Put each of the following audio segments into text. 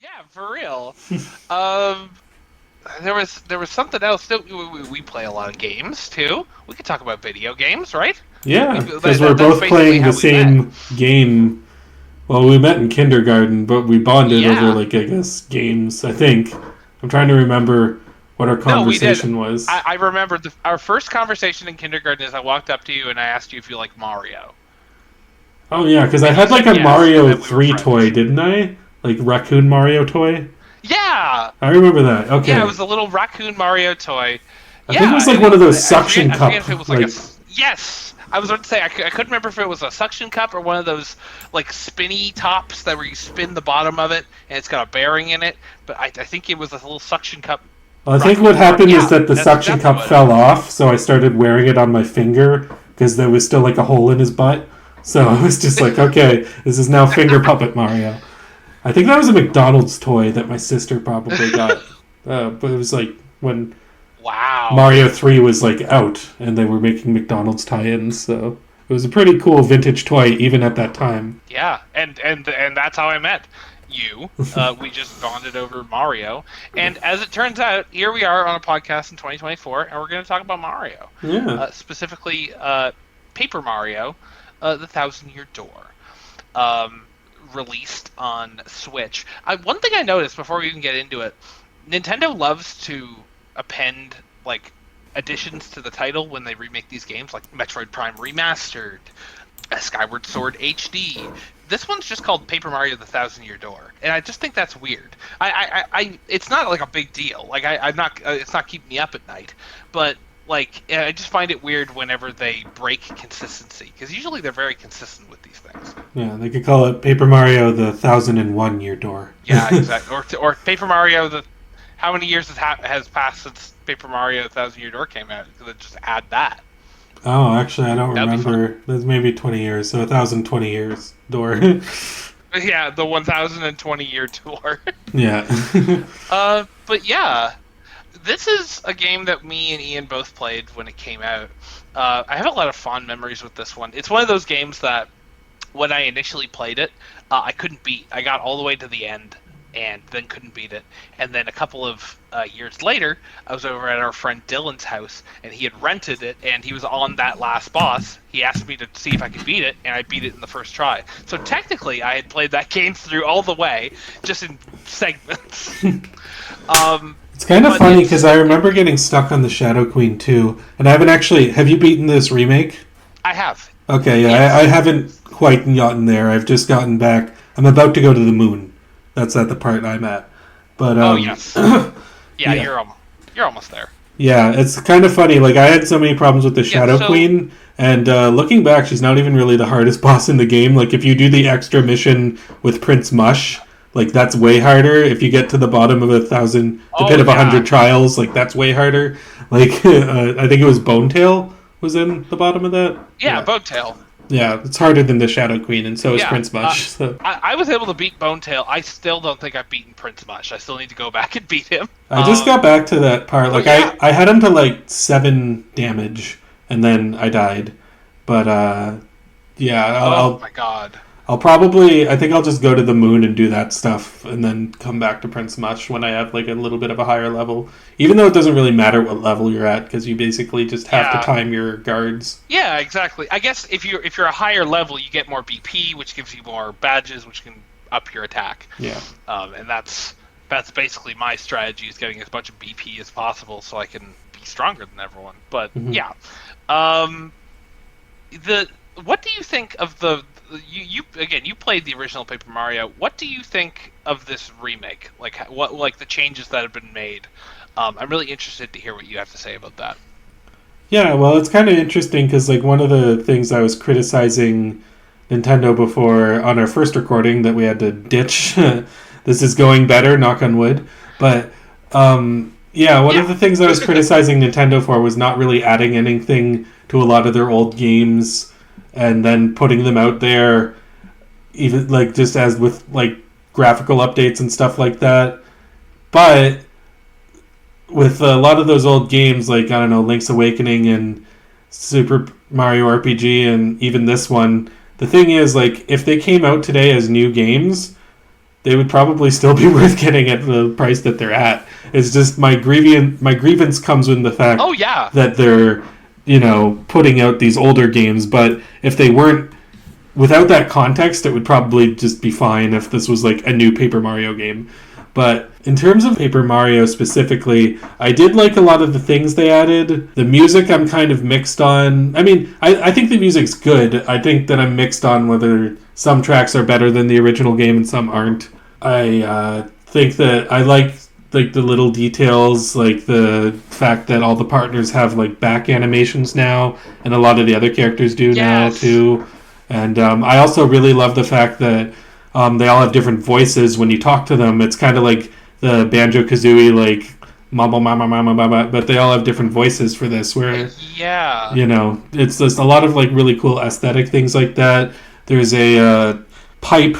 Yeah, for real. Um, there was something else. We play a lot of games too. We could talk about video games, right? Yeah, because we're That's both basically playing the how we met. same game. Well, we met in kindergarten, but we bonded over, Yeah. like, I guess, games, I think. I'm trying to remember what our No, we did. conversation was. I remember our first conversation in kindergarten is I walked up to you and I asked you if you like Mario, Oh, yeah, because I and you had, like, said a yes, and Mario then we were 3 toy, friends. didn't I? Like, Raccoon Mario toy? Yeah, I remember that. yeah, it Okay. was a little raccoon Mario toy. I think it Yeah, was, like, and one of those I forget suction cup, if it was like like... yes. I was about to say I couldn't remember if it was a suction cup or one of those like spinny tops that where you spin the bottom of it and it's got a bearing in it. But I think it was a little suction cup. Well, I think what Raccoon Mario. happened is Yeah, that the that's suction exactly cup what it fell is. off, so I started wearing it on my finger because there was still, like, a hole in his butt. So I was just like, okay, this is now Finger Puppet Mario. I think that was a McDonald's toy that my sister probably got. But it was like when Wow. Mario 3 was like out and they were making McDonald's tie-ins, so it was a pretty cool vintage toy even at that time. Yeah, and that's how I met you. We just bonded over Mario, and as it turns out, here we are on a podcast in 2024, and we're going to talk about Mario, Yeah. specifically Paper Mario, the Thousand Year Door, um, released on Switch. One thing I noticed before we even get into it, Nintendo loves to append like additions to the title when they remake these games, like Metroid Prime Remastered, Skyward Sword HD. This one's just called Paper Mario: The Thousand Year Door, and I just think that's weird. It's not like a big deal. Like I'm not, it's not keeping me up at night, but like I just find it weird whenever they break consistency because usually they're very consistent with these things. Yeah, they could call it Paper Mario the 1001 Year Door. Yeah, exactly. Or Paper Mario: The how many years has passed since Paper Mario: The Thousand Year Door came out? Just add that. Oh, actually, I don't That'd be fun. remember. That's maybe 20 years, so 1020 years door. Yeah, the 1020-year tour. Yeah. But yeah, this is a game that me and Ian both played when it came out. I have a lot of fond memories with this one. It's one of those games that when I initially played it, I couldn't beat. I got all the way to the end and then couldn't beat it. And then a couple of years later, I was over at our friend Dylan's house, and he had rented it, and he was on that last boss. He asked me to see if I could beat it, and I beat it in the first try. So technically, I had played that game through all the way, just in segments. It's kind of But funny it's because I remember getting stuck on the Shadow Queen too, and I haven't actually. Have you beaten this remake? I have. Okay, yeah, I Yes. haven't quite gotten there. I've just gotten back. I'm about to go to the moon. That's at the part I'm at. But Oh yes. Yeah, yeah, you're almost there. yeah, it's kind of funny. Like I had so many problems with the Yeah. Shadow So Queen, and looking back, she's not even really the hardest boss in the game. Like if you do the extra mission with Prince Mush, like that's way harder. If you get to the bottom of the oh pit of yeah. 100 trials, like that's way harder. Like I think it was Bonetail was in the bottom of that. Yeah, Yeah, Bonetail. yeah, it's harder than the Shadow Queen, and so is Yeah. Prince Mush. So I was able to beat Bonetail. I still don't think I've beaten Prince much. I still need to go back and beat him. I just got back to that part. But Like yeah. I had him to like 7 damage, and then I died. But yeah, Oh my god. I'll probably I think I'll just go to the moon and do that stuff, and then come back to Prince Mush when I have like a little bit of a higher level. Even though it doesn't really matter what level you're at, because you basically just have to Yeah. time your guards. Yeah, exactly. I guess if you're a higher level, you get more BP, which gives you more badges, which can up your attack. Yeah. And that's basically my strategy is getting as much BP as possible so I can be stronger than everyone. But Mhm. yeah, um, the what do you think of you again? You played the original Paper Mario. What do you think of this remake? Like the changes that have been made? I'm really interested to hear what you have to say about that. Yeah, well, it's kind of interesting because like one of the things I was criticizing Nintendo before on our first recording that we had to ditch. This is going better, knock on wood. But yeah, one of Yeah. the things I was criticizing Nintendo for was not really adding anything to a lot of their old games and then putting them out there, even like just as with like graphical updates and stuff like that. But with a lot of those old games, like I don't know, Link's Awakening and Super Mario RPG, and even this one, the thing is, like, if they came out today as new games, they would probably still be worth getting at the price that they're at. It's just my grievance comes with the fact that they're, putting out these older games, but if they weren't, without that context, it would probably just be fine if this was like a new Paper Mario game. But in terms of Paper Mario specifically, I did like a lot of the things they added. The music I'm kind of mixed on. I mean, I think the music's good. I think that I'm mixed on whether some tracks are better than the original game and some aren't. I think that I like the little details, like the fact that all the partners have like back animations now, and a lot of the other characters do now too. And I also really love the fact that they all have different voices when you talk to them. It's kind of like the Banjo-Kazooie, like, mama, mama, mama, mama, but they all have different voices for this, where, it's just a lot of, like, really cool aesthetic things like that. There's a pipe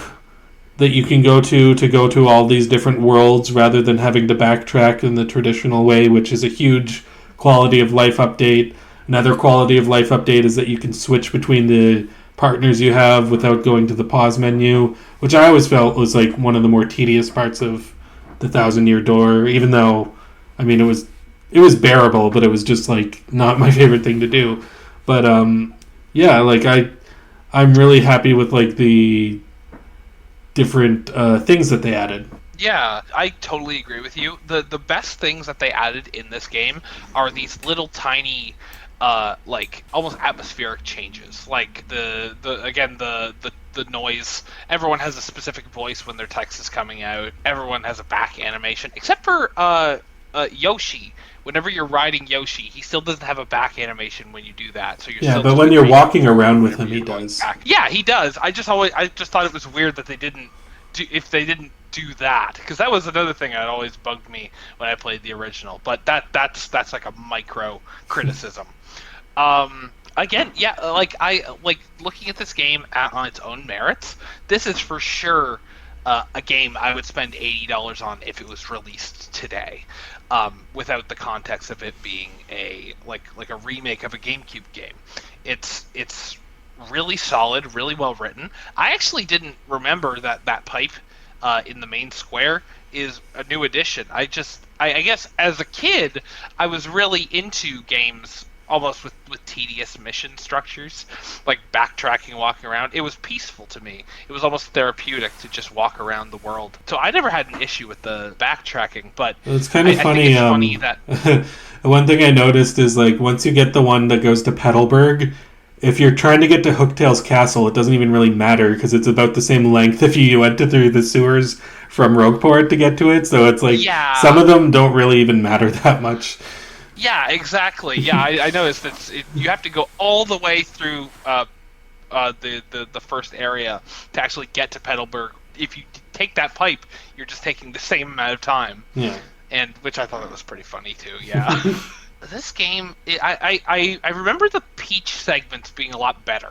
that you can go to all these different worlds rather than having to backtrack in the traditional way, which is a huge quality of life update. Another quality of life update is that you can switch between the partners you have without going to the pause menu, which I always felt was like one of the more tedious parts of the Thousand Year Door, even though, I mean, it was bearable, but it was just like not my favorite thing to do. But like I'm really happy with like the different things that they added. Yeah, I totally agree with you. The best things that they added in this game are these little tiny like almost atmospheric changes, like the noise. Everyone has a specific voice when their text is coming out. Everyone has a back animation, except for Yoshi. Whenever you're riding Yoshi, he still doesn't have a back animation when you do that. So you're but when you're walking around with him, he does. Back. Yeah, he does. I just thought it was weird that they didn't do that, because that was another thing that always bugged me when I played the original. But that's like a micro criticism. Again, like I like looking at this game on its own merits. This is for sure a game I would spend $80 on if it was released today, without the context of it being a remake of a GameCube game. It's really solid, really well written. I actually didn't remember that pipe in the main square is a new addition. I guess as a kid I was really into games almost with tedious mission structures, like backtracking, walking around. It was peaceful to me. It was almost therapeutic to just walk around the world. So I never had an issue with the backtracking, but it's kind of funny. I think it's funny that one thing I noticed is like once you get the one that goes to Petalburg, if you're trying to get to Hooktail's castle, it doesn't even really matter because it's about the same length if you went through the sewers from Rogueport to get to it. So it's like some of them don't really even matter that much. Yeah, exactly. Yeah, I noticed that you have to go all the way through the first area to actually get to Petalburg. If you take that pipe, you're just taking the same amount of time. Yeah. And which I thought that was pretty funny too. Yeah. This game, I remember the Peach segments being a lot better.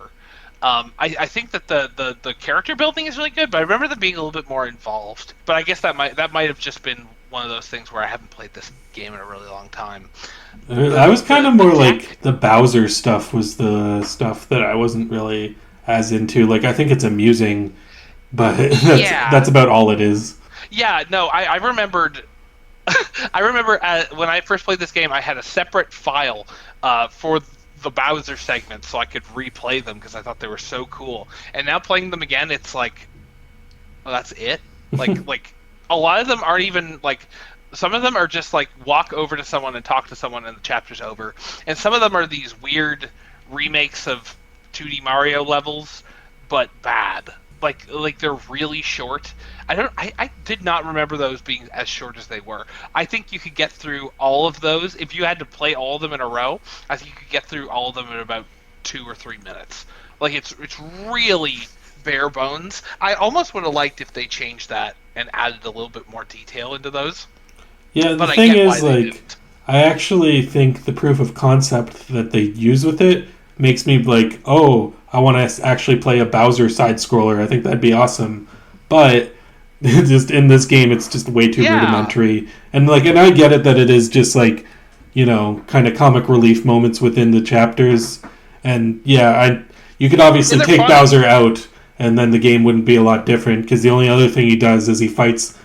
I think that the character building is really good, but I remember them being a little bit more involved. But I guess that might have just been one of those things where I haven't played this game in a really long time. I was kind of more like the Bowser stuff was the stuff that I wasn't really as into. Like, I think it's amusing, but that's about all it is. Yeah, no, I remembered... I remember when I first played this game, I had a separate file for the Bowser segments so I could replay them because I thought they were so cool. And now playing them again, it's like, well, that's it? Like a lot of them aren't even, like, some of them are just, like, walk over to someone and talk to someone and the chapter's over. And some of them are these weird remakes of 2D Mario levels, but bad. Like they're really short. I did not remember those being as short as they were. I think you could get through all of those. If you had to play all of them in a row, I think you could get through all of them in about 2 or 3 minutes. Like, it's really bare bones. I almost would have liked if they changed that and added a little bit more detail into those. Yeah, the thing is, like, I actually think the proof of concept that they use with it makes me like, oh, I want to actually play a Bowser side-scroller. I think that'd be awesome. But just in this game, it's just way too rudimentary. And I get it that it is just like, kind of comic relief moments within the chapters. And yeah, you could obviously take Bowser out and then the game wouldn't be a lot different, because the only other thing he does is he fights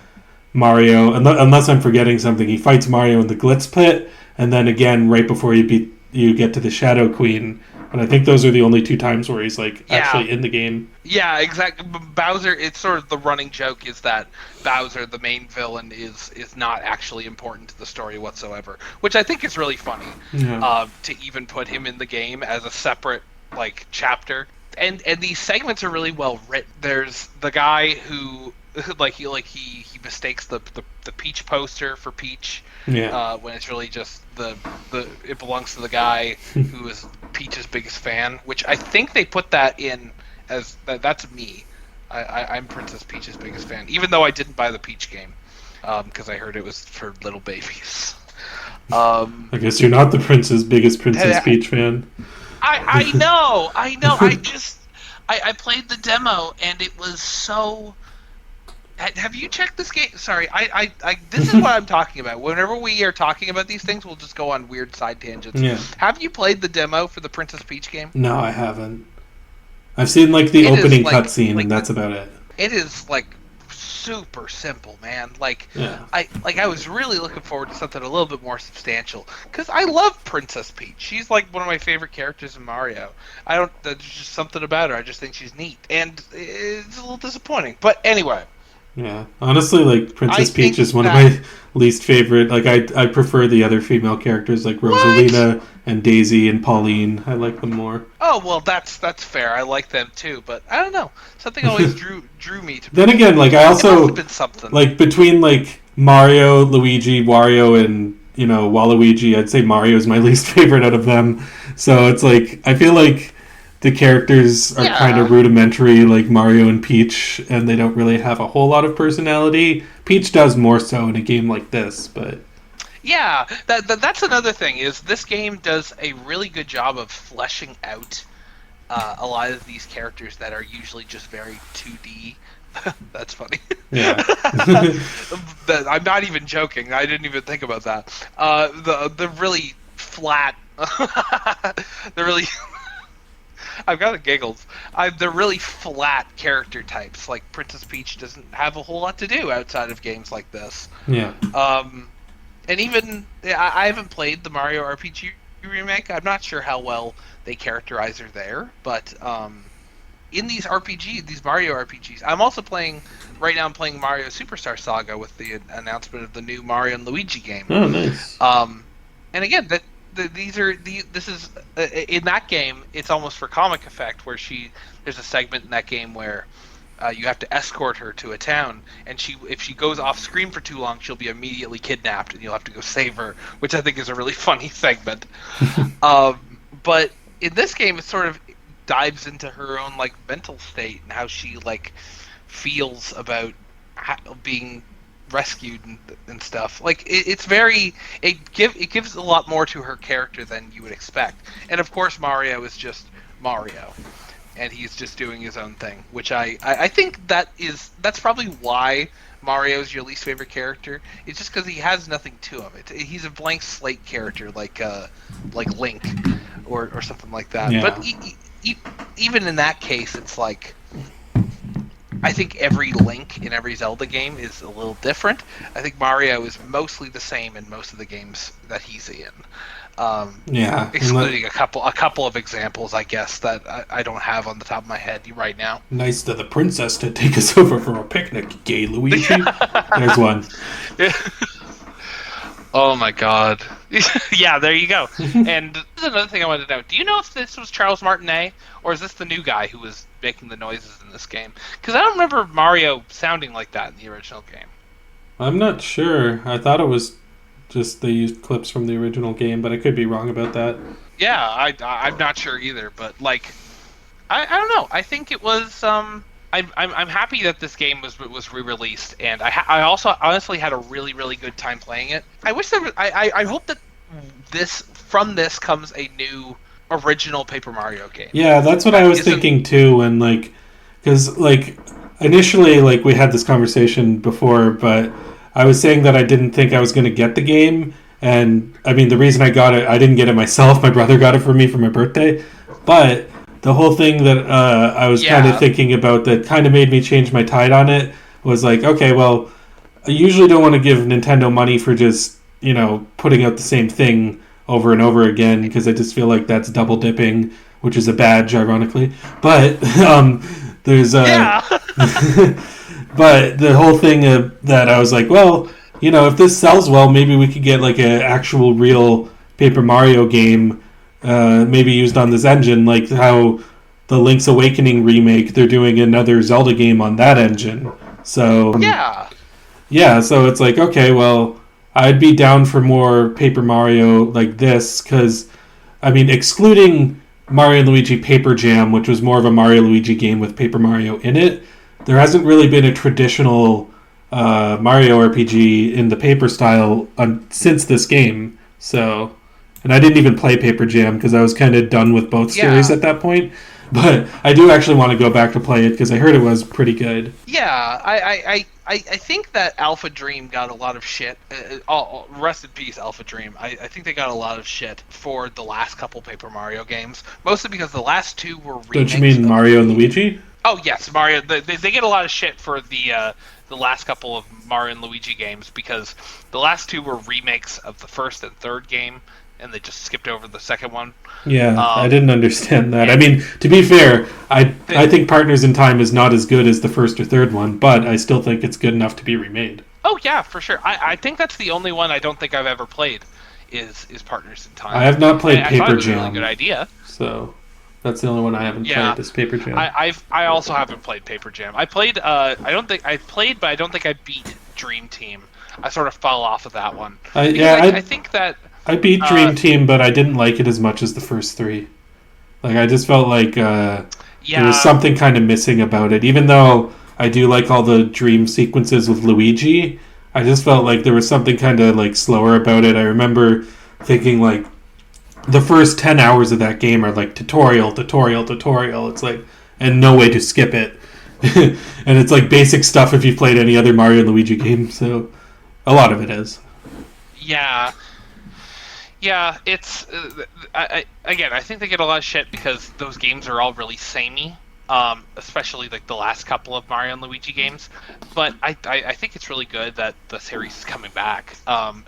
Mario, unless I'm forgetting something, he fights Mario in the Glitz Pit, and then again right before you get to the Shadow Queen. And I think those are the only 2 times where he's actually in the game. Yeah, exactly. Bowser, it's sort of the running joke is that Bowser, the main villain, is not actually important to the story whatsoever, which I think is really funny. Yeah. To even put him in the game as a separate chapter. And these segments are really well written. There's the guy who he mistakes the Peach poster for Peach. Yeah. When it's really just it belongs to the guy who is Peach's biggest fan, which I think they put that in as that's me. I'm Princess Peach's biggest fan, even though I didn't buy the Peach game because I heard it was for little babies. I guess you're not the biggest Princess Peach fan. I know. I played the demo and it was so. Have you checked this game? Sorry, this is what I'm talking about. Whenever we are talking about these things, we'll just go on weird side tangents. Yeah. Have you played the demo for the Princess Peach game? No, I haven't. I've seen the opening cutscene, and that's about it. It is super simple, man. Yeah. I was really looking forward to something a little bit more substantial because I love Princess Peach. She's one of my favorite characters in Mario. There's just something about her. I just think she's neat, and it's a little disappointing. But anyway. Yeah, honestly, Princess Peach is one of my least favorite. I prefer the other female characters like Rosalina and Daisy and Pauline. I like them more. Oh well, that's fair. I like them too, but I don't know. Something always drew me to. Then again, I also been something. Between Mario, Luigi, Wario, and Waluigi, I'd say Mario is my least favorite out of them. So it's I feel the characters are kind of rudimentary, like Mario and Peach, and they don't really have a whole lot of personality. Peach does more so in a game like this, but... Yeah, that's another thing, is this game does a really good job of fleshing out a lot of these characters that are usually just very 2D. That's funny. Yeah. I'm not even joking. I didn't even think about that. The really flat... the really... I've got the giggles. They're really flat character types. Princess Peach doesn't have a whole lot to do outside of games like this. Yeah. And even I haven't played the Mario RPG remake. I'm not sure how well they characterize her there, but in these Mario RPGs, I'm also playing right now. I'm playing Mario Superstar Saga with the announcement of the new Mario and Luigi game. Oh, nice. And again, this is in that game. It's almost for comic effect, where there's a segment in that game where you have to escort her to a town, and if she goes off screen for too long, she'll be immediately kidnapped, and you'll have to go save her, which I think is a really funny segment. But in this game, it sort of dives into her own mental state and how she feels about being rescued and stuff. It gives a lot more to her character than you would expect. And of course Mario is just Mario, and he's just doing his own thing, which I think that's probably why Mario is your least favorite character. It's just because he has nothing to him. He's a blank slate character like Link or something like that. Yeah. But even in that case, it's I think every Link in every Zelda game is a little different. I think Mario is mostly the same in most of the games that he's in. Excluding a couple of examples, I guess, that I don't have on the top of my head right now. Nice to the princess to take us over for a picnic, gay Luigi. There's one. Oh my god. Yeah, there you go. And this is another thing I wanted to know. Do you know if this was Charles Martinet, or is this the new guy who was making the noises in this game? Because I don't remember Mario sounding like that in the original game. I'm not sure. I thought it was just they used clips from the original game, but I could be wrong about that. Yeah, I'm not sure either, but I don't know. I think it was I'm happy that this game was re-released, and I also honestly had a really, really good time playing it. I wish there was, I hope that from this comes a new original Paper Mario game. Yeah, that's what I was thinking too, when because initially we had this conversation before, but I was saying that I didn't think I was going to get the game, and I mean the reason I got it, I didn't get it myself. My brother got it for me for my birthday, but the whole thing that I was kind of Yeah. thinking about that kind of made me change my tide on it was like, okay, well, I usually don't want to give Nintendo money for just, putting out the same thing over and over again because I just feel like that's double dipping, which is a badge, ironically. But there's Yeah. but the whole thing that I was like, well, if this sells well, maybe we could get like an actual real Paper Mario game, maybe used on this engine, like how the Link's Awakening remake, they're doing another Zelda game on that engine. So Yeah. yeah, so it's like, okay, well, I'd be down for more Paper Mario like this, because, I mean, excluding Mario and Luigi Paper Jam, which was more of a Mario Luigi game with Paper Mario in it, there hasn't really been a traditional Mario RPG in the paper style since this game. So, and I didn't even play Paper Jam because I was kind of done with both series Yeah. at that point. But I do actually want to go back to play it because I heard it was pretty good. Yeah, I think that Alpha Dream got a lot of shit. Rest in peace, Alpha Dream. I think they got a lot of shit for the last couple Paper Mario games, mostly because the last two were Don't you remakes mean of Mario and the. Luigi? Oh yes, Mario. They get a lot of shit for the last couple of Mario and Luigi games because the last two were remakes of the first and third game, and they just skipped over the second one. Yeah, I didn't understand that. I and mean, to be fair, I think Partners in Time is not as good as the first or third one, but I still think it's good enough to be remade. Oh yeah, for sure. I think that's the only one I don't think I've ever played is Partners in Time. I have not played I thought Paper it was a really Jam, good idea. so that's the only one I haven't Yeah, played is Paper Jam. I also haven't played Paper Jam. I played I don't think I played, but I don't think I beat Dream Team. I sort of fell off of that one. I think that I beat Dream Team, but I didn't like it as much as the first three. Like, I just felt like there was something kind of missing about it. Even though I do like all the dream sequences with Luigi, I just felt like there was something kind of like slower about it. I remember thinking like the first 10 hours of that game are like tutorial. It's like, and no way to skip it. And it's like basic stuff if you've played any other Mario and Luigi game. So a lot of it is. yeah. Yeah, it's again. I think they get a lot of shit because those games are all really samey, especially like the last couple of Mario and Luigi games. But I think it's really good that the series is coming back,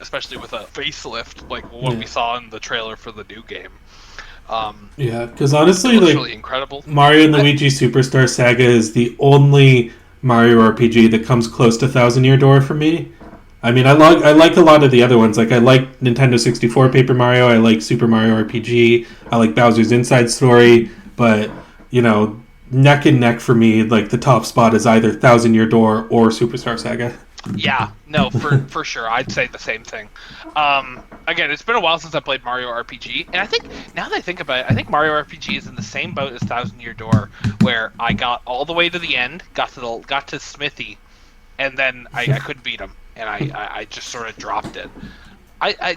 especially with a facelift like what we saw in the trailer for the new game. Yeah, because honestly, It looks like really incredible. Mario and Luigi Superstar Saga is the only Mario RPG that comes close to Thousand Year Door for me. I mean, I like a lot of the other ones. Like, I like Nintendo 64 Paper Mario. I like Super Mario RPG. I like Bowser's Inside Story. But, neck and neck for me, like, the top spot is either Thousand Year Door or Superstar Saga. Yeah, no, for sure. I'd say the same thing. Again, it's been a while since I played Mario RPG, and I think, now that I think about it, I think Mario RPG is in the same boat as Thousand Year Door, where I got all the way to the end, got to Smithy, and then I couldn't beat him. And I just sort of dropped it.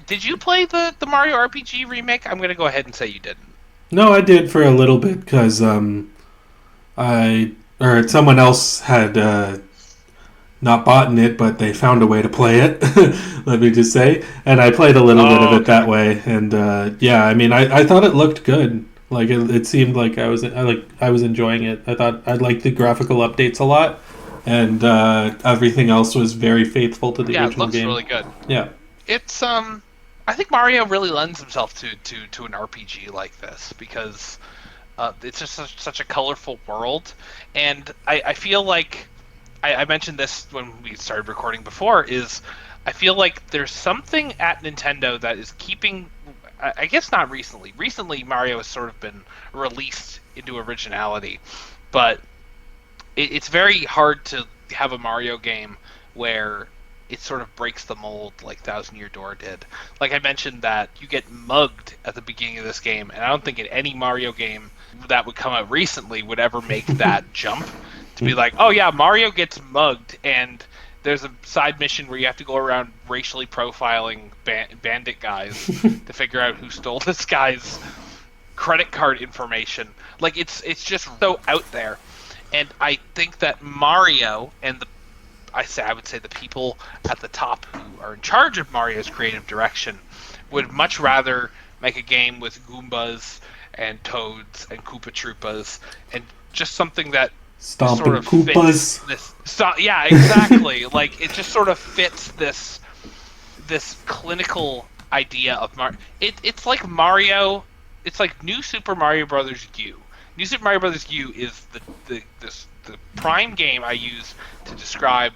Did you play the Mario RPG remake? I'm going to go ahead and say you didn't. No, I did for a little bit because someone else had not bought it, but they found a way to play it. Let me just say, and I played a little bit of it that way. And yeah, I mean, I thought it looked good. Like it seemed like I was enjoying it. I thought I liked the graphical updates a lot. And everything else was very faithful to the original game. Yeah, it looks really good. Yeah. It's I think Mario really lends himself to an RPG like this because it's just such a colorful world, and I feel like I mentioned this when we started recording before. Is I feel like there's something at Nintendo that is keeping. I guess not recently. Recently, Mario has sort of been released into originality, but it's very hard to have a Mario game where it sort of breaks the mold like Thousand Year Door did. Like I mentioned that you get mugged at the beginning of this game, and I don't think in any Mario game that would come out recently would ever make that jump to be like, oh yeah, Mario gets mugged, and there's a side mission where you have to go around racially profiling bandit guys to figure out who stole this guy's credit card information. Like it's just so out there. And I think that Mario and I would say the people at the top who are in charge of Mario's creative direction would much rather make a game with Goombas and Toads and Koopa Troopas, and just something that Stomping sort of Koopas. fits this. Yeah, exactly. Like it just sort of fits this clinical idea of Mario. It's like Mario. It's like New Super Mario Brothers U. New Super Mario Brothers U is the prime game I use to describe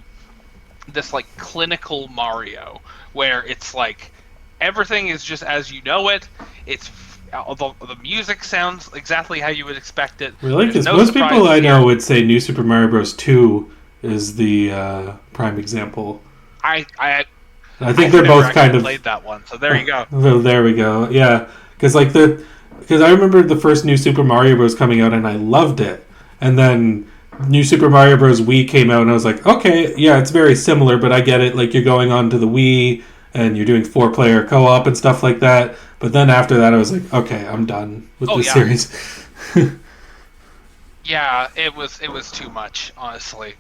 this like clinical Mario, where it's like everything is just as you know it. It's the music sounds exactly how you would expect it. Really? Because most people I know would say New Super Mario Bros. 2 is the prime example. I think they're both kind of played that one, so there you go. Well, there we go. Yeah, because I remember the first New Super Mario Bros. Coming out and I loved it, and then New Super Mario Bros. Wii came out and I was like, okay, yeah, it's very similar, but I get it. Like you're going on to the Wii and you're doing 4-player co-op and stuff like that. But then after that, I was like, okay, I'm done with this series. Yeah, it was too much, honestly.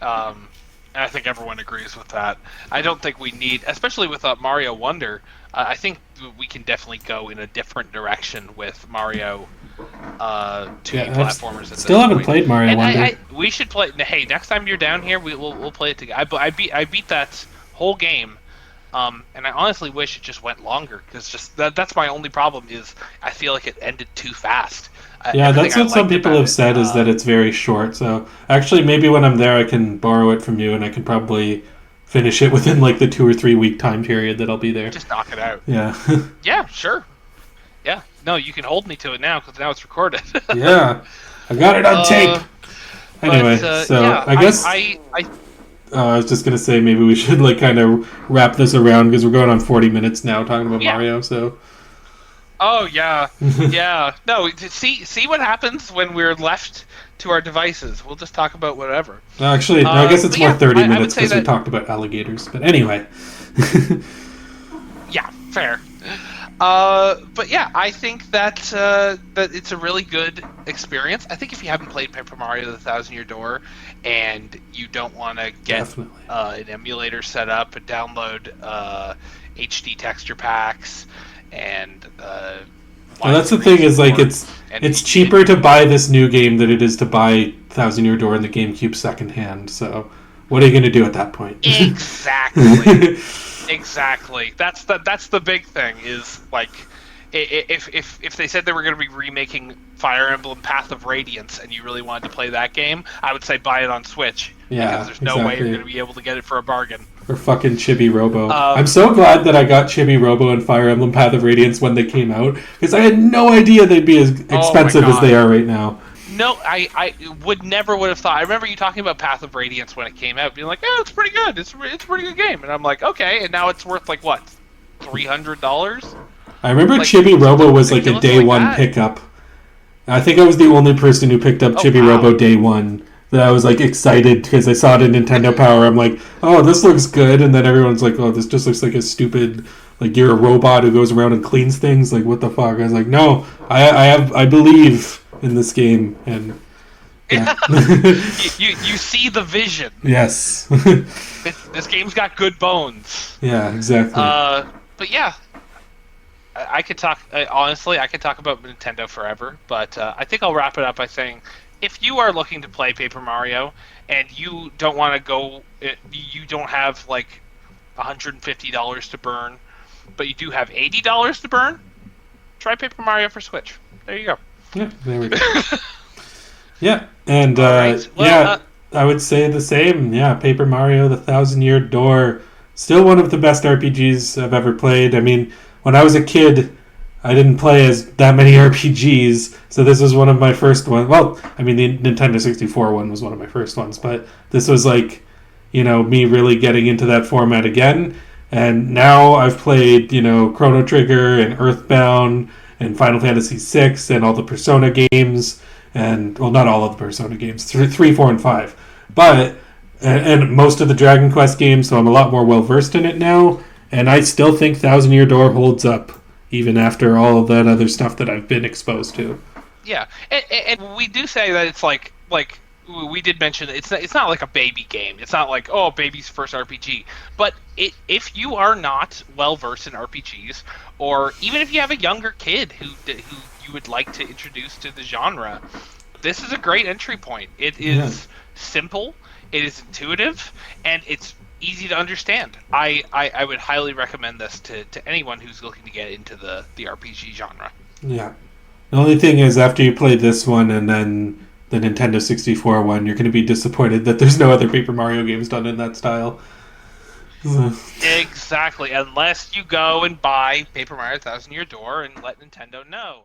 And I think everyone agrees with that. I don't think we need, especially with Mario Wonder, I think we can definitely go in a different direction with Mario 2D platformers. Still haven't played Mario Wonder. We should play. Hey, next time you're down here, we'll play it together. I beat that whole game, and I honestly wish it just went longer because just that's my only problem is I feel like it ended too fast. Yeah, that's what some people have said is that it's very short. So actually, maybe when I'm there, I can borrow it from you, and I can probably finish it within like the 2 or 3 week time period that I'll be there. Just knock it out. Yeah. Yeah, sure. Yeah. No, you can hold me to it now because now it's recorded. Yeah, I got it on tape. Anyway, I guess I was just gonna say maybe we should like kind of wrap this around because we're going on 40 minutes now talking about Mario. So. Oh yeah, yeah. No, see what happens when we're left to our devices. We'll just talk about whatever. Actually, I guess it's more 30 minutes because we talked about alligators. But anyway. Yeah, fair. But yeah, I think that that it's a really good experience. I think if you haven't played Paper Mario: The Thousand Year Door and you don't want to get an emulator set up and download HD texture packs and that's the thing is like it's cheaper to buy this new game than it is to buy Thousand Year Door in the GameCube secondhand. So what are you going to do at that point? Exactly. Exactly. That's the big thing is like if they said they were going to be remaking Fire Emblem Path of Radiance and you really wanted to play that game, I would say buy it on Switch. Yeah, because there's no way you're going to be able to get it for a bargain. Or fucking Chibi Robo. I'm so glad that I got Chibi Robo and Fire Emblem Path of Radiance when they came out because I had no idea they'd be as expensive as they are right now. No, I would have thought. I remember you talking about Path of Radiance when it came out, being like, "Oh, it's pretty good. It's a pretty good game." And I'm like, "Okay." And now it's worth like what, $300? I remember like, Chibi Robo was like a day one pickup. I think I was the only person who picked up Chibi Robo day one. That I was like excited because I saw it in Nintendo Power. I'm like, "Oh, this looks good," and then everyone's like, "Oh, this just looks like a stupid." Like you're a robot who goes around and cleans things. Like what the fuck? I was like, "No, I believe in this game," and yeah. you see the vision. Yes. This game's got good bones. Yeah, exactly. But yeah, I could talk. Honestly, I could talk about Nintendo forever. But I think I'll wrap it up by saying, if you are looking to play Paper Mario and you don't want to go, you don't have like $150 to burn, but you do have $80 to burn, try Paper Mario for Switch. There you go. Yeah, there we go. Yeah, and I would say the same. Yeah, Paper Mario: The Thousand Year Door, still one of the best RPGs I've ever played. I mean, when I was a kid, I didn't play as that many RPGs, so this was one of my first ones. Well, I mean, the Nintendo 64 one was one of my first ones, but this was like, me really getting into that format again. And now I've played, Chrono Trigger and Earthbound and Final Fantasy VI and all the Persona games, and well, not all of the Persona games, 3, 4, and 5, but and most of the Dragon Quest games. So I'm a lot more well versed in it now, and I still think Thousand Year Door holds up even after all of that other stuff that I've been exposed to. Yeah, and we do say that it's like we did mention it's not like a baby game. It's not like baby's first RPG. But if you are not well versed in RPGs, or even if you have a younger kid who you would like to introduce to the genre, this is a great entry point. It is simple, it is intuitive, and it's easy to understand. I would highly recommend this to anyone who's looking to get into the RPG genre. Yeah. The only thing is, after you play this one and then the Nintendo 64 one, you're going to be disappointed that there's no other Paper Mario games done in that style. Exactly, unless you go and buy Paper Mario Thousand Year Door and let Nintendo know.